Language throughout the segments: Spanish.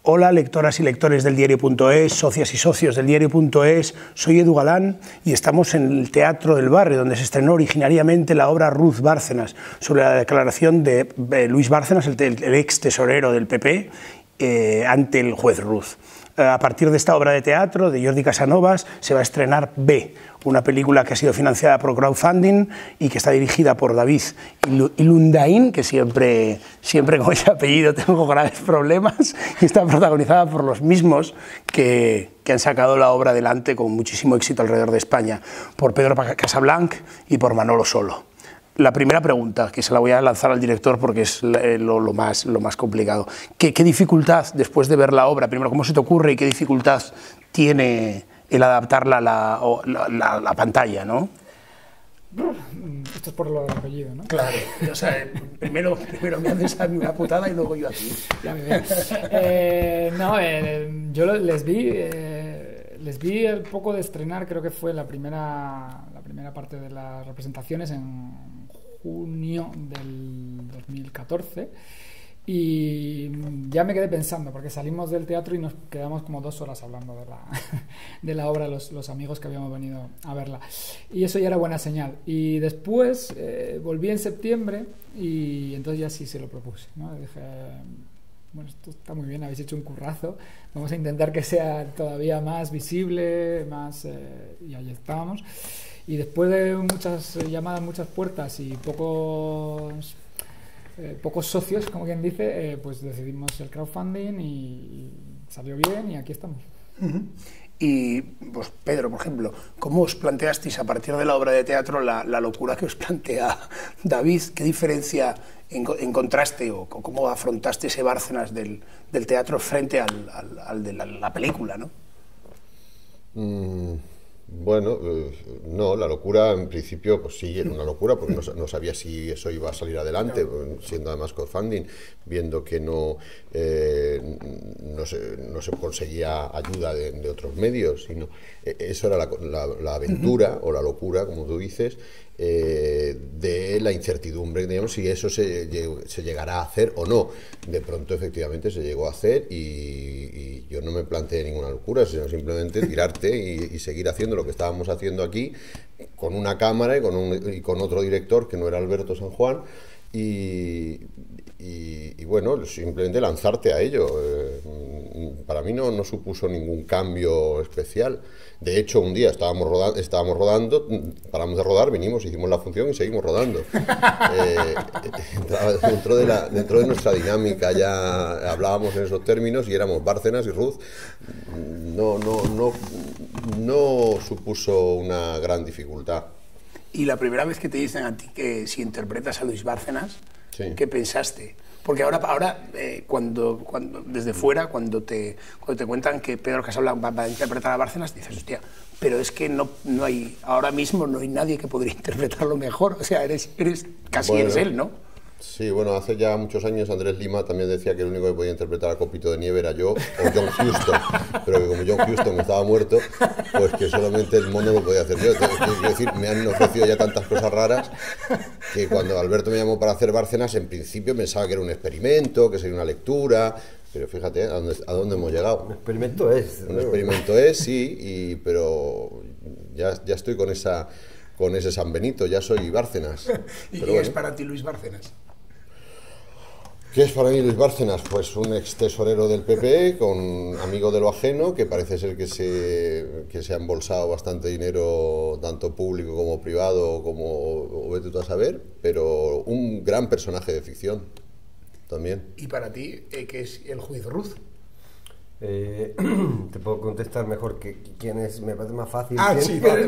Hola, lectoras y lectores del diario.es, socias y socios del diario.es, soy Edu Galán y estamos en el Teatro del Barrio, donde se estrenó originariamente la obra Ruth Bárcenas, sobre la declaración de Luis Bárcenas, el ex tesorero del PP, ante el juez Ruz. A partir de esta obra de teatro de Jordi Casanovas se va a estrenar B, una película que ha sido financiada por crowdfunding y que está dirigida por David Ilundain, que siempre con ese apellido tengo graves problemas, y está protagonizada por los mismos que han sacado la obra adelante con muchísimo éxito alrededor de España, por Pedro Casablanc y por Manolo Solo. La primera pregunta, que se la voy a lanzar al director porque es lo más complicado. ¿Qué dificultad, después de ver la obra, primero, cómo se te ocurre y qué dificultad tiene el adaptarla a la pantalla, ¿no? Esto es por lo del apellido, ¿no? Claro, o sea, primero me haces a mí una putada y luego yo a ti. Ya me veo. Yo les vi el poco de estrenar, creo que fue la primera parte de las representaciones en junio del 2014, y ya me quedé pensando, porque salimos del teatro y nos quedamos como 2 horas hablando de la obra, los amigos que habíamos venido a verla, y eso ya era buena señal. Y después volví en septiembre y entonces ya sí se lo propuse, ¿no? Dije, bueno, esto está muy bien, habéis hecho un currazo, vamos a intentar que sea todavía más visible, y ahí estábamos. Y después de muchas llamadas, muchas puertas y pocos socios, como quien dice, pues decidimos el crowdfunding y salió bien y aquí estamos. Y pues Pedro, por ejemplo, ¿cómo os planteasteis a partir de la obra de teatro la locura que os plantea David? ¿Qué diferencia encontraste o cómo afrontaste ese Bárcenas del teatro frente al de la película, ¿no? Bueno, no, la locura en principio pues sí, era una locura porque no sabía si eso iba a salir adelante, siendo además crowdfunding, viendo que no se conseguía ayuda de otros medios, sino eso era la aventura o la locura, como tú dices, de la incertidumbre, digamos, si eso se llegará a hacer o no. De pronto efectivamente se llegó a hacer y yo no me planteé ninguna locura, sino simplemente tirarte y seguir haciendo lo que estábamos haciendo aquí, con una cámara y con otro director que no era Alberto San Juan, y bueno, simplemente lanzarte a ello. Para mí no supuso ningún cambio especial. De hecho, un día estábamos rodando, paramos de rodar, vinimos, hicimos la función y seguimos rodando. Dentro de nuestra dinámica ya hablábamos en esos términos y éramos Bárcenas y Ruth. No supuso una gran dificultad. Y la primera vez que te dicen a ti que si interpretas a Luis Bárcenas, sí, ¿qué pensaste? Porque ahora cuando desde fuera, cuando te cuentan que Pedro Casablanc va a interpretar a Bárcenas, dices, hostia, pero es que no hay, ahora mismo no hay nadie que podría interpretarlo mejor, o sea, casi eres él, ¿no? Sí, bueno, hace ya muchos años Andrés Lima también decía que el único que podía interpretar a Copito de Nieve era yo o John Huston, pero que como John Huston estaba muerto, pues que solamente el mono lo podía hacer yo. Entonces, quiero decir, me han ofrecido ya tantas cosas raras que cuando Alberto me llamó para hacer Bárcenas, en principio pensaba que era un experimento, que sería una lectura, pero fíjate a dónde hemos llegado. Un experimento es. Un experimento es, sí, pero ya estoy con ese San Benito, ya soy Bárcenas. ¿Y qué es para ti Luis Bárcenas? ¿Qué es para mí Luis Bárcenas? Pues un ex tesorero del PP, amigo de lo ajeno, que parece ser que se ha embolsado bastante dinero, tanto público como privado, o vete tú a saber, pero un gran personaje de ficción también. ¿Y para ti qué es el juez Ruz? Te puedo contestar mejor que quién es, me parece más fácil. Sí, vale.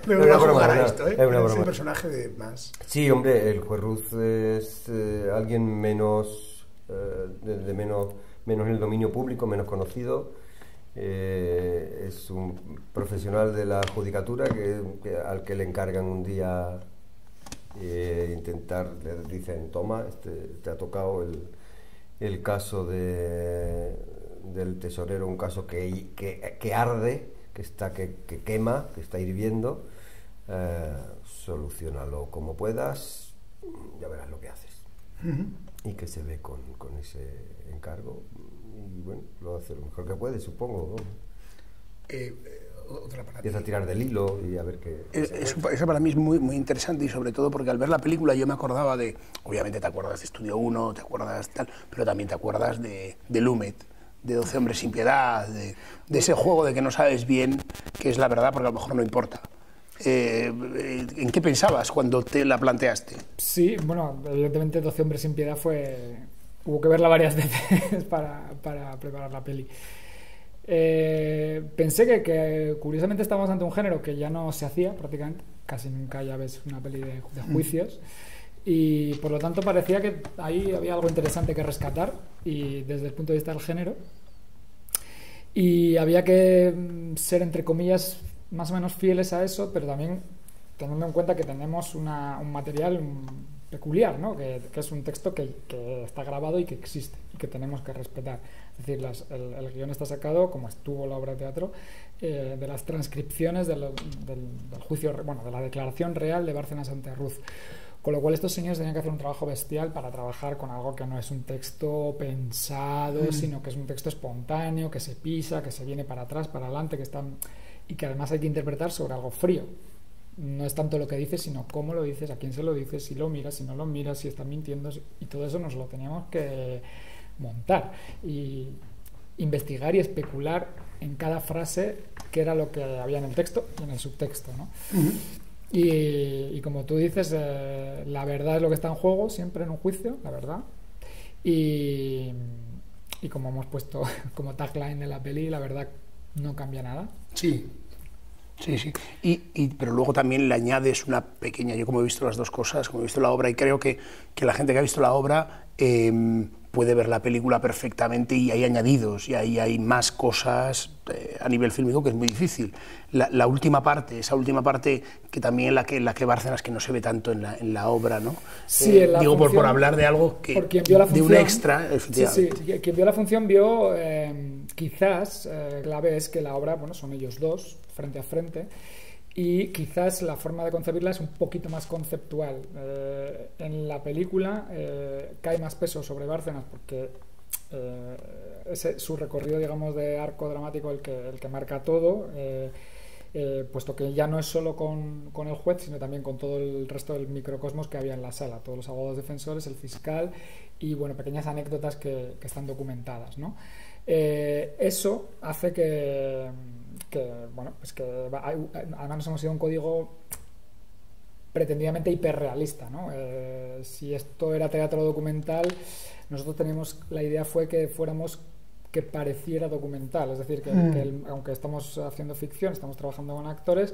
Me voy a jugar a esto, ¿eh? Es una broma. Es un personaje de más. Sí, hombre, el juez Ruz es alguien menos en el dominio público, menos conocido. Es un profesional de la judicatura al que le encargan un día intentar, le dicen, toma, te ha tocado el caso del tesorero, un caso que arde, que quema, que está hirviendo, solúcionalo como puedas, ya verás lo que haces. Y que se ve con ese encargo. Y bueno, lo hace lo mejor que puede, supongo, ¿no? Otra para Empieza a tirar del hilo y a ver qué... Eso para mí es muy, muy interesante, y sobre todo porque al ver la película yo me acordaba de, obviamente te acuerdas de Estudio 1, te acuerdas tal, pero también te acuerdas de Lumet, de 12 hombres sin piedad, de ese juego de que no sabes bien qué es la verdad porque a lo mejor no importa. ¿En qué pensabas cuando te la planteaste? Sí, bueno, evidentemente 12 hombres sin piedad hubo que verla varias veces para preparar la peli. Pensé que curiosamente estábamos ante un género que ya no se hacía prácticamente, casi nunca ya ves una peli de juicios, y por lo tanto parecía que ahí había algo interesante que rescatar, y desde el punto de vista del género, y había que ser, entre comillas, más o menos fieles a eso, pero también teniendo en cuenta que tenemos un material peculiar, ¿no? que es un texto que está grabado y que existe y que tenemos que respetar. Es decir, el guión está sacado, como estuvo la obra de teatro, de las transcripciones del juicio, bueno, de la declaración real de Bárcenas ante Ruz. Con lo cual estos señores tenían que hacer un trabajo bestial para trabajar con algo que no es un texto pensado, sino que es un texto espontáneo, que se pisa, que se viene para atrás, para adelante, y que además hay que interpretar sobre algo frío. No es tanto lo que dices, sino cómo lo dices, a quién se lo dices, si lo miras, si no lo miras, si estás mintiendo, y todo eso nos lo teníamos que montar y investigar y especular en cada frase qué era lo que había en el texto y en el subtexto, ¿no? Y como tú dices, la verdad es lo que está en juego siempre en un juicio, la verdad, y como hemos puesto como tagline de la peli, la verdad no cambia nada. Sí. Pero luego también le añades una pequeña, yo como he visto las dos cosas, como he visto la obra, y creo que la gente que ha visto la obra puede ver la película perfectamente, y hay añadidos, y ahí hay más cosas a nivel fílmico, que es muy difícil. La última parte, esa última parte que también la que Bárcenas, que no se ve tanto en la obra, ¿no? Sí, digo, función, por hablar de algo de un extra, efectivamente. Sí, quien vio la función vio, quizás, clave es que la obra, bueno, son ellos dos, frente a frente, y quizás la forma de concebirla es un poquito más conceptual. En la película cae más peso sobre Bárcenas porque su recorrido, digamos, de arco dramático el que marca todo, puesto que ya no es solo con el juez, sino también con todo el resto del microcosmos que había en la sala, todos los abogados defensores, el fiscal y, bueno, pequeñas anécdotas que están documentadas, ¿no? Eso hace que bueno, pues que además nos hemos ido a un código pretendidamente hiperrealista, ¿no? Si esto era teatro documental, nosotros teníamos, la idea fue que pareciera documental, es decir, que aunque estamos haciendo ficción, estamos trabajando con actores,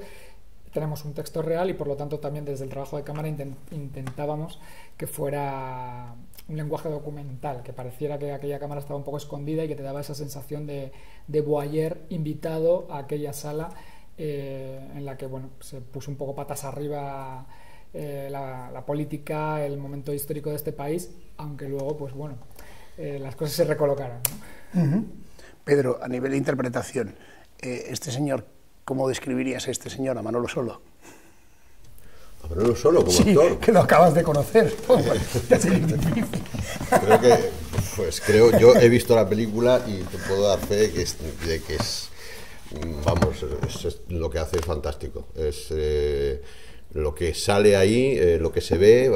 tenemos un texto real, y por lo tanto también desde el trabajo de cámara intentábamos que fuera un lenguaje documental, que pareciera que aquella cámara estaba un poco escondida y que te daba esa sensación de voyeur invitado a aquella sala en la que, bueno, se puso un poco patas arriba la política, el momento histórico de este país, aunque luego, pues bueno, las cosas se recolocaron, ¿no? Pedro, a nivel de interpretación, este señor, ¿cómo describirías a este señor, a Manolo Solo? A Manolo Solo como actor. Que lo acabas de conocer. Yo he visto la película y te puedo dar fe de que es vamos, lo que hace es fantástico. Es lo que sale ahí, lo que se ve,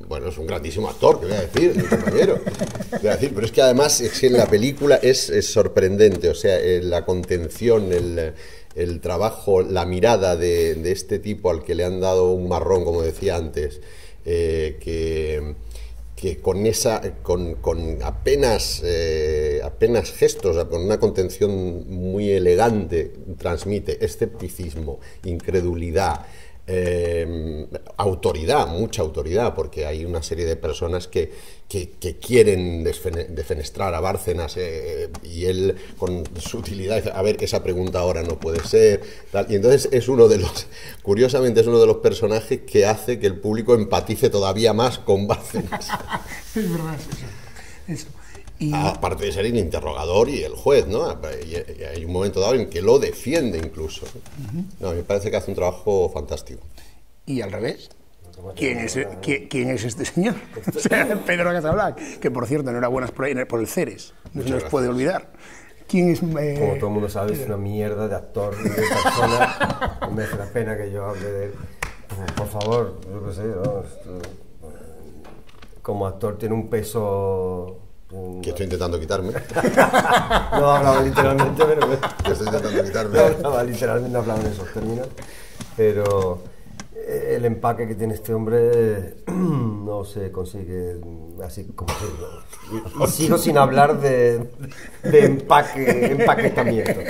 bueno, es un grandísimo actor, que voy a decir, mi compañero. Pero es que además en la película es sorprendente, o sea, la contención, el trabajo, la mirada de este tipo al que le han dado un marrón, como decía antes, que con apenas gestos, con una contención muy elegante, transmite escepticismo, incredulidad, autoridad, mucha autoridad, porque hay una serie de personas que quieren defenestrar a Bárcenas, y él con sutilidad dice, a ver, esa pregunta ahora no puede ser, tal. Y entonces curiosamente es uno de los personajes que hace que el público empatice todavía más con Bárcenas. Es verdad, eso. Aparte de ser el interrogador y el juez, ¿no? Y hay un momento dado en que lo defiende incluso. No, me parece que hace un trabajo fantástico. ¿Y al revés? ¿Quién es este señor? O sea, Pedro Casablanca, que por cierto, enhorabuena por el Ceres, no se nos puede olvidar. ¿Quién es? Como todo el mundo sabe, es una mierda de actor y de persona. No me hace la pena que yo hable de él. Por favor, yo qué sé, ¿no? Como actor tiene un peso... Que estoy intentando quitarme. No hablaba literalmente, pero... Que estoy intentando quitarme. No hablaba literalmente, no hablaba en esos términos. Pero el empaque que tiene este hombre no se consigue así como digo. Y sigo sin hablar de empaquetamiento.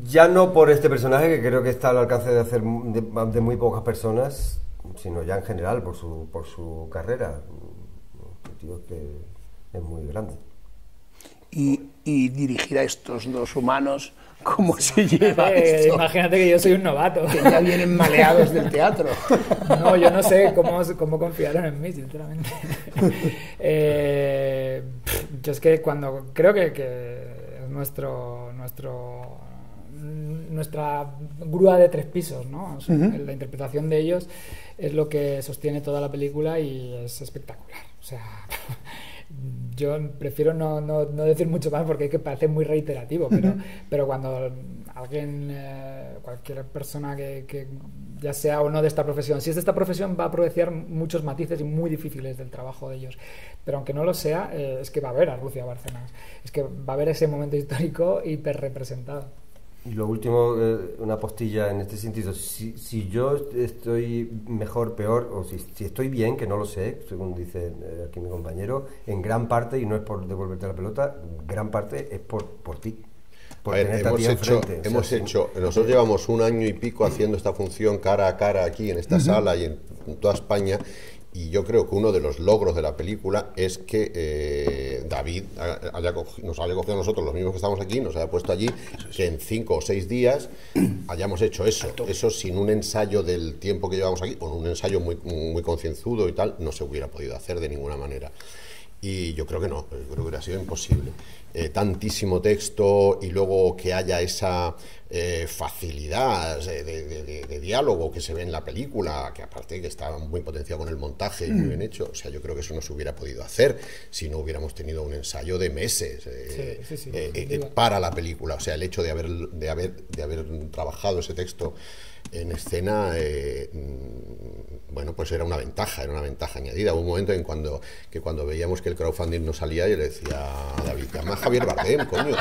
Ya no por este personaje, que creo que está al alcance de hacer de muy pocas personas, sino ya en general por su carrera. Tío, que es muy grande. Y dirigir a estos dos humanos, ¿cómo se lleva esto? Imagínate que yo soy un novato. Que ya vienen maleados del teatro. No, yo no sé cómo confiaron en mí, sinceramente. Yo es que cuando creo que nuestra grúa de 3 pisos, ¿no? O sea, la interpretación de ellos es lo que sostiene toda la película y es espectacular. O sea, yo prefiero no decir mucho más porque hay que parecer muy reiterativo, pero cuando alguien, cualquier persona que ya sea o no de esta profesión, si es de esta profesión va a apreciar muchos matices y muy difíciles del trabajo de ellos, pero aunque no lo sea, es que va a ver a Ruth y a Bárcenas, es que va a ver ese momento histórico hiperrepresentado. Y lo último, una postilla en este sentido, si yo estoy mejor, peor, o si estoy bien, que no lo sé, según dice aquí mi compañero, en gran parte, y no es por devolverte la pelota, gran parte es por ti. Por hemos hecho, nosotros llevamos 1 año y pico haciendo esta función cara a cara aquí en esta sala y en toda España. Y yo creo que uno de los logros de la película es que David nos haya cogido a nosotros, los mismos que estamos aquí, nos haya puesto allí, que en 5 o 6 días hayamos hecho eso sin un ensayo del tiempo que llevamos aquí, con un ensayo muy concienzudo y tal, no se hubiera podido hacer de ninguna manera. Y yo creo que no, creo que hubiera sido imposible. Tantísimo texto y luego que haya esa facilidad de diálogo que se ve en la película, que aparte que está muy potenciado con el montaje y muy bien hecho. O sea, yo creo que eso no se hubiera podido hacer si no hubiéramos tenido un ensayo de meses para la película. O sea, el hecho de haber trabajado ese texto en escena, bueno, pues era una ventaja añadida. Hubo un momento en cuando veíamos que el crowdfunding no salía, yo le decía a David, llama a Javier Bardem, coño,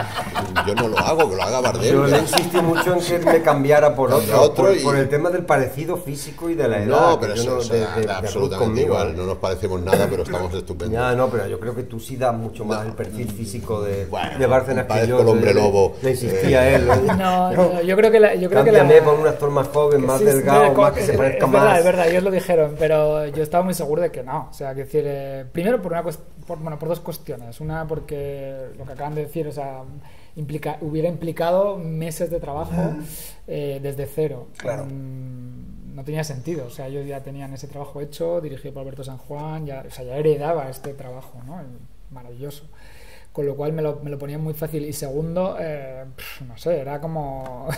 yo no lo hago, que lo haga Bardem. Yo le insistí mucho en que me cambiara por otro por el tema del parecido físico y de la edad. No, pero eso da absolutamente igual, no nos parecemos nada, pero estamos estupendos. Ya, no, pero yo creo que tú sí das mucho más el perfil físico de Bárcenas que yo. El hombre lobo. Le insistía él. No, yo creo que cámbiame por un actor más joven, más delgado, más que se parezca más. Es verdad, ellos lo dijeron, pero yo estaba muy seguro de que no. O sea, que decir, primero por 2 cuestiones. Una, porque lo que acaban de decir, o sea, hubiera implicado meses de trabajo desde cero. Claro. No tenía sentido. O sea, ellos ya tenían ese trabajo hecho, dirigido por Alberto San Juan, ya heredaba este trabajo, ¿no? Maravilloso. Con lo cual me lo ponía muy fácil. Y segundo, no sé, era como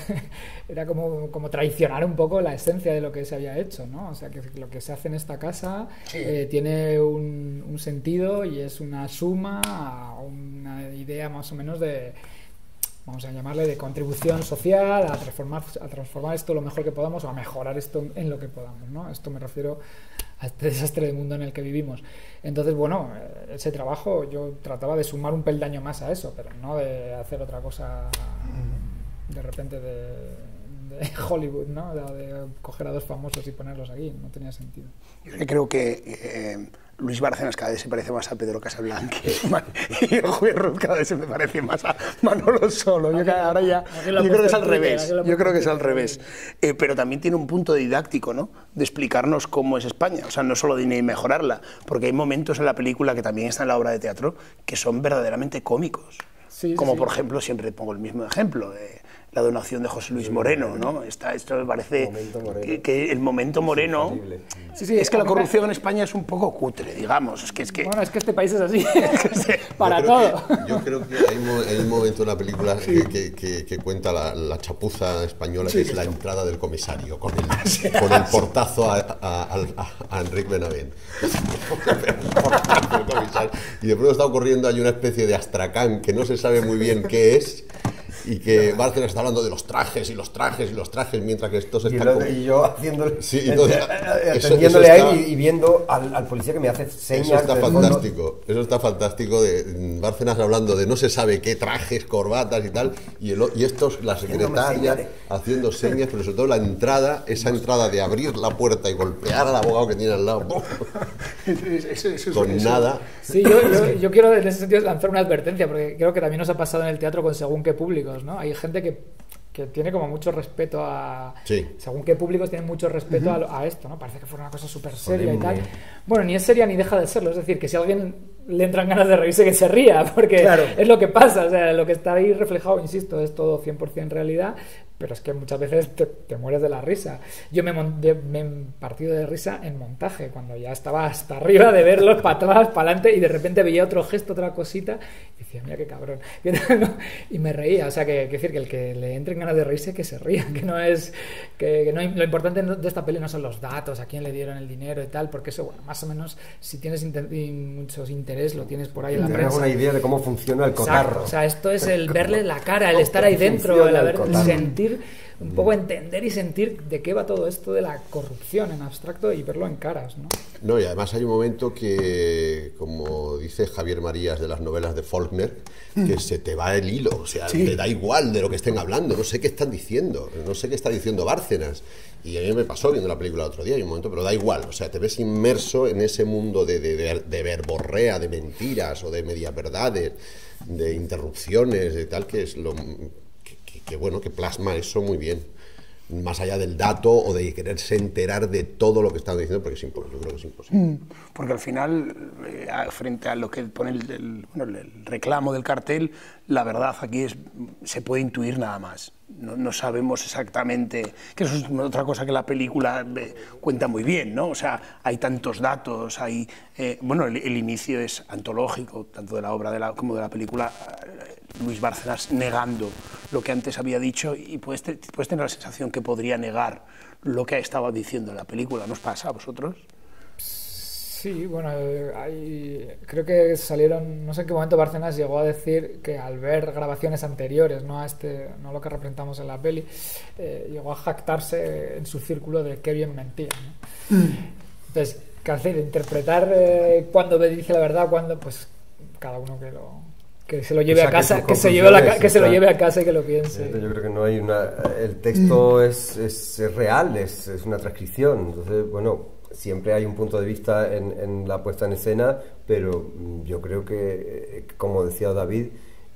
traicionar un poco la esencia de lo que se había hecho, ¿no? O sea, que lo que se hace en esta casa tiene un sentido y es una suma, una idea más o menos de, vamos a llamarle, de contribución social, a transformar esto lo mejor que podamos o a mejorar esto en lo que podamos, ¿no? Esto me refiero a este desastre del mundo en el que vivimos. Entonces, bueno, ese trabajo yo trataba de sumar un peldaño más a eso, pero no de hacer otra cosa de repente de Hollywood, ¿no? De coger a 2 famosos y ponerlos aquí, no tenía sentido. Yo creo que Luis Bárcenas cada vez se parece más a Pedro Casablanca y el juez Ruth cada vez se me parece más a Manolo Solo. Yo creo que es al revés. Yo creo que es al revés. Pero también tiene un punto didáctico, ¿no? De explicarnos cómo es España. O sea, no solo de mejorarla, porque hay momentos en la película que también están en la obra de teatro que son verdaderamente cómicos. Como por ejemplo, siempre pongo el mismo ejemplo, la donación de José Luis Moreno, ¿no? Esto me parece que el momento Moreno... Sí, es que la corrupción en España es un poco cutre, digamos. Bueno, es que este país es así, para todo. Yo creo que hay un momento en la película que cuenta la chapuza española, que es la entrada del comisario, con el portazo a Enric Benavent. Y de pronto está ocurriendo, hay una especie de astracán que no se sabe muy bien qué es, y que Bárcenas está hablando de los trajes y los trajes y los trajes, mientras que estos están... Y yo haciéndole... Sí, entonces, atendiéndole a él y viendo al policía que me hace señas... Eso está fantástico, eso está fantástico, de Bárcenas hablando de no se sabe qué trajes, corbatas y tal, y estos, la secretaria, haciendo señas, pero sobre todo la entrada, esa entrada de abrir la puerta y golpear al abogado que tiene al lado, con nada... Sí, yo quiero en ese sentido lanzar una advertencia, porque creo que también nos ha pasado en el teatro con según qué públicos, ¿no? Hay gente que tiene como mucho respeto a... Sí. Según qué públicos tienen mucho respeto a esto, ¿no? Parece que fuera una cosa súper seria y tal. Bueno, ni es seria ni deja de serlo. Es decir, que si a alguien le entran ganas de reírse, que se ría, porque es lo que pasa. O sea, lo que está ahí reflejado, insisto, es todo 100% realidad, pero es que muchas veces te mueres de la risa. Yo me he partido de risa en montaje, cuando ya estaba hasta arriba de verlos para atrás, para adelante, y de repente veía otro gesto, otra cosita, y decía, mira qué cabrón. Y me reía. O sea, que decir que el que le entren ganas de reírse, que se ría, que no es... que no hay, lo importante de esta peli no son los datos, a quién le dieron el dinero y tal, porque eso, bueno, más o menos, si tienes muchos interés, lo tienes por ahí en la prensa. Tienes una idea de cómo funciona el cotarro. Exacto. O sea, esto es el verle la cara, el estar ahí dentro, el sentir, un poco entender y sentir de qué va todo esto de la corrupción en abstracto y verlo en caras, ¿no? No, y además hay un momento que, como dice Javier Marías de las novelas de Faulkner, que se te va el hilo, o sea, te da igual de lo que estén hablando, no sé qué están diciendo, no sé qué está diciendo Bárcenas. Y a mí me pasó viendo la película el otro día, hay un momento, pero da igual, o sea, te ves inmerso en ese mundo de verborrea, de mentiras o de medias verdades, de interrupciones, de tal, que es lo que bueno, que plasma eso muy bien, más allá del dato o de quererse enterar de todo lo que están diciendo, porque yo creo que es imposible. Porque al final, frente a lo que pone el reclamo del cartel, la verdad aquí se puede intuir nada más. No sabemos exactamente, que eso es otra cosa que la película cuenta muy bien, ¿no? O sea, hay tantos datos, bueno, el inicio es antológico, tanto de la obra como de la película, Luis Bárcenas negando lo que antes había dicho, y puedes tener la sensación que podría negar lo que estaba diciendo en la película. ¿Nos pasa a vosotros? Sí, bueno, creo que salieron, no sé en qué momento Bárcenas llegó a decir que al ver grabaciones anteriores, no lo que representamos en la peli, llegó a jactarse en su círculo de qué bien mentía, ¿no? Entonces, ¿qué hacer? Interpretar cuándo dice la verdad, cuándo, pues cada uno que se lo lleve a casa, que se lo lleve a casa y que lo piense. Yo creo que no hay el texto es real, es una transcripción, entonces, bueno, siempre hay un punto de vista en la puesta en escena, pero yo creo que, como decía David,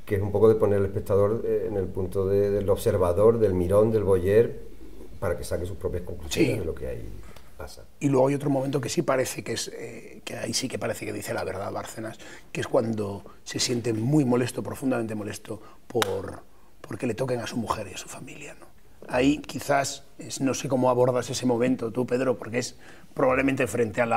que es un poco de poner al espectador en el punto del observador, del mirón, del voyeur, para que saque sus propias conclusiones de lo que ahí pasa. Y luego hay otro momento que sí parece que ahí sí que parece que dice la verdad Bárcenas, que es cuando se siente muy molesto, profundamente molesto, porque le toquen a su mujer y a su familia, ¿no? Ahí quizás, no sé cómo abordas ese momento tú, Pedro, porque es probablemente frente al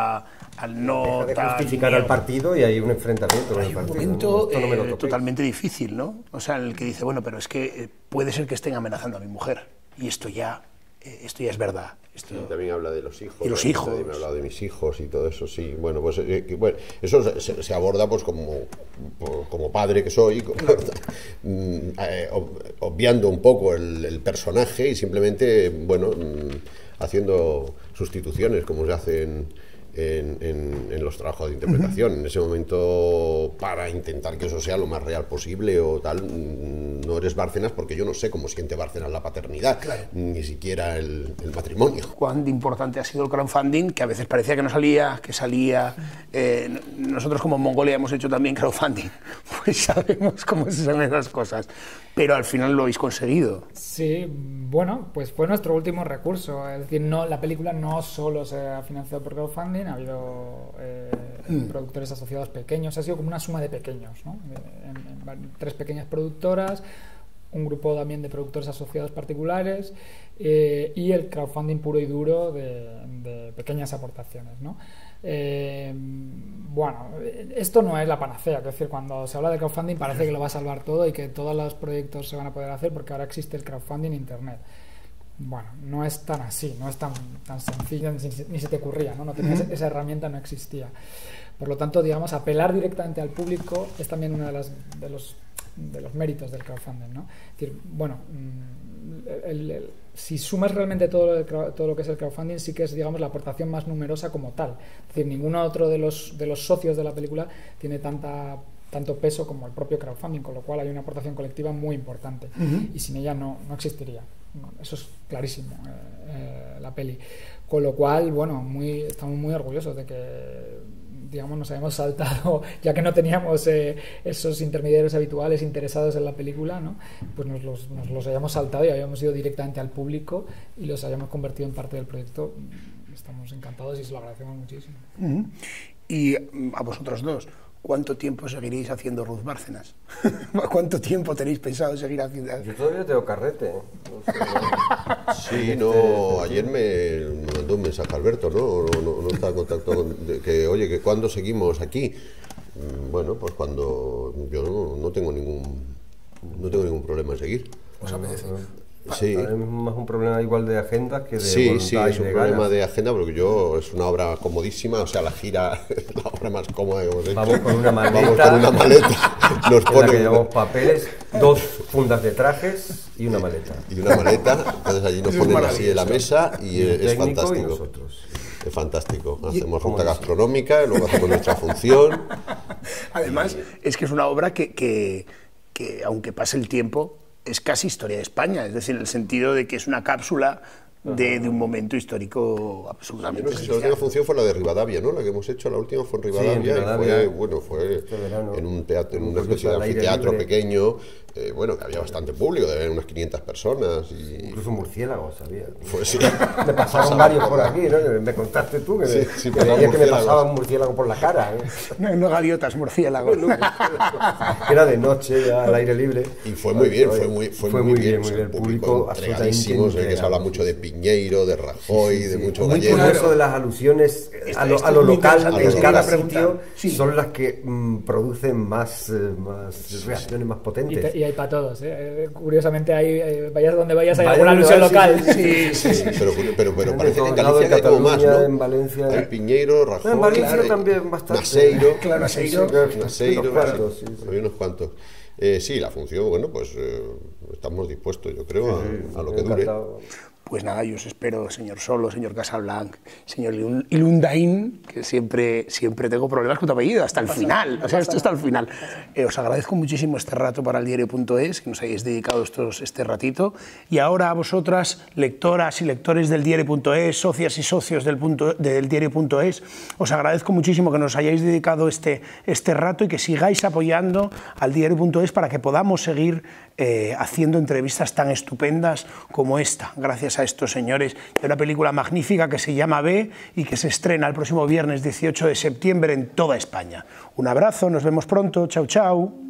no... Deja de justificar al partido y hay un enfrentamiento con el partido. Hay un momento totalmente difícil, ¿no? O sea, en el que dice, bueno, pero es que puede ser que estén amenazando a mi mujer, y esto ya es verdad. También habla de los hijos. Y los hijos. También me ha hablado de mis hijos y todo eso, sí. Bueno, pues eso se aborda pues como padre que soy, obviando un poco el personaje y simplemente, bueno, haciendo sustituciones como se hacen en los trabajos de interpretación. En ese momento, para intentar que eso sea lo más real posible o tal, no eres Bárcenas, porque yo no sé cómo siente Bárcenas la paternidad, ni siquiera el matrimonio. Cuán importante ha sido el crowdfunding, que a veces parecía que no salía, que salía. Nosotros como Mongolia hemos hecho también crowdfunding, pues sabemos cómo se son esas cosas, pero al final lo habéis conseguido. Sí, bueno, pues fue nuestro último recurso, es decir, la película no solo se ha financiado por crowdfunding, ha habido productores asociados pequeños, ha sido como una suma de pequeños, ¿no? En 3 pequeñas productoras, un grupo también de productores asociados particulares y el crowdfunding puro y duro de pequeñas aportaciones, ¿no? Bueno, esto no es la panacea, es decir, cuando se habla de crowdfunding parece que lo va a salvar todo y que todos los proyectos se van a poder hacer porque ahora existe el crowdfunding en internet. Bueno, no es tan así, no es tan sencillo, ni se te ocurría, ¿no? No tenías esa herramienta, no existía. Por lo tanto, digamos, apelar directamente al público es también uno de los méritos del crowdfunding, ¿no? Es decir, bueno, si sumas realmente todo lo que es el crowdfunding, sí que es, digamos, la aportación más numerosa como tal. Es decir, ninguno otro de los socios de la película tiene tanto peso como el propio crowdfunding, con lo cual hay una aportación colectiva muy importante y sin ella no existiría. Eso es clarísimo, la peli. Con lo cual, bueno, estamos muy orgullosos de que, digamos, nos hayamos saltado, ya que no teníamos esos intermediarios habituales interesados en la película, ¿no? Pues nos los hayamos saltado y habíamos ido directamente al público y los hayamos convertido en parte del proyecto. Estamos encantados y se lo agradecemos muchísimo. Y a vosotros dos, ¿cuánto tiempo seguiréis haciendo Ruth Bárcenas? ¿Cuánto tiempo tenéis pensado seguir haciendo? Yo todavía tengo carrete. No sé, Sí, no, ayer me mandó un mensaje Alberto, no está en contacto con, que oye, que ¿cuándo seguimos aquí? Bueno, pues cuando yo no tengo ningún problema en seguir. ¿Os apetece? Sí. Es más un problema igual de agenda que de Sí, voluntad es y un de problema ganas. de agenda porque es una obra comodísima, o sea, la gira es la obra más cómoda que hemos hecho. Vamos con una maleta. Vamos con una maleta, nos En la que ponen llevamos papeles, 2 fundas de trajes y una maleta. entonces allí nos Eso es ponen así en la maravilloso. mesa y El es técnico y fantástico. nosotros. Es fantástico. Hacemos como ruta dice. gastronómica, luego hacemos nuestra función. Además, es que es una obra que aunque pase el tiempo, es casi historia de España, es decir, en el sentido de que es una cápsula de un momento histórico Yo absolutamente no sé si la esencial. última función fue la de Rivadavia, ¿no? La que hemos hecho, la última fue en Rivadavia, Rivadavia. y fue Este verano. en un teatro, en Un una especie de poquito al aire anfiteatro libre. pequeño, bueno, que había bastante público, debe haber unas 500 personas. Y Incluso murciélagos, sabía. fue, sí. Me pasaron varios por aquí, ¿no? Me contaste tú que, Sí, que pasaban veía que me murciélagos. pasaba un murciélago por la cara. No gaviotas, murciélagos. Era de noche, ya, al aire libre. Y fue muy bien, fue muy bien. muy O sea, bien. el público absolutamente entregadísimo, se ve que se habla entregado. mucho de Piñeiro, de Rajoy, de mucho Muy gallego. curioso de las alusiones a lo esto es muy local interesante, en eso cada iba a preguntar. sitio, Sí. son las que producen más reacciones más potentes. Y hay para todos, ¿eh? Curiosamente, vayas donde vayas, hay Vaya alguna donde alusión vayas, local. Sí, pero En parece que en todos lados, Galicia hay como más, Cataluña, ¿no? en Valencia. Hay Piñeiro, Rajoy, En Valencia claro, también bastante. Naseiro, Claro, Naseiro. Naseiro, Unos cuantos, sí. Había unos cuantos. Sí, la función, bueno, pues estamos dispuestos, yo creo, a lo que dure. Encantado. Pues nada, yo os espero, señor Solo, señor Casablanc, señor Ilundain, que siempre tengo problemas con tu apellido, hasta el final, o sea, esto hasta el final. Os agradezco muchísimo este rato para el diario.es, que nos hayáis dedicado este ratito, y ahora a vosotras, lectoras y lectores del diario.es, socias y socios del diario.es, os agradezco muchísimo que nos hayáis dedicado este rato y que sigáis apoyando al diario.es para que podamos seguir haciendo entrevistas tan estupendas como esta, gracias a estos señores, de una película magnífica que se llama B y que se estrena el próximo viernes 18 de septiembre en toda España. Un abrazo, nos vemos pronto, chao, chao.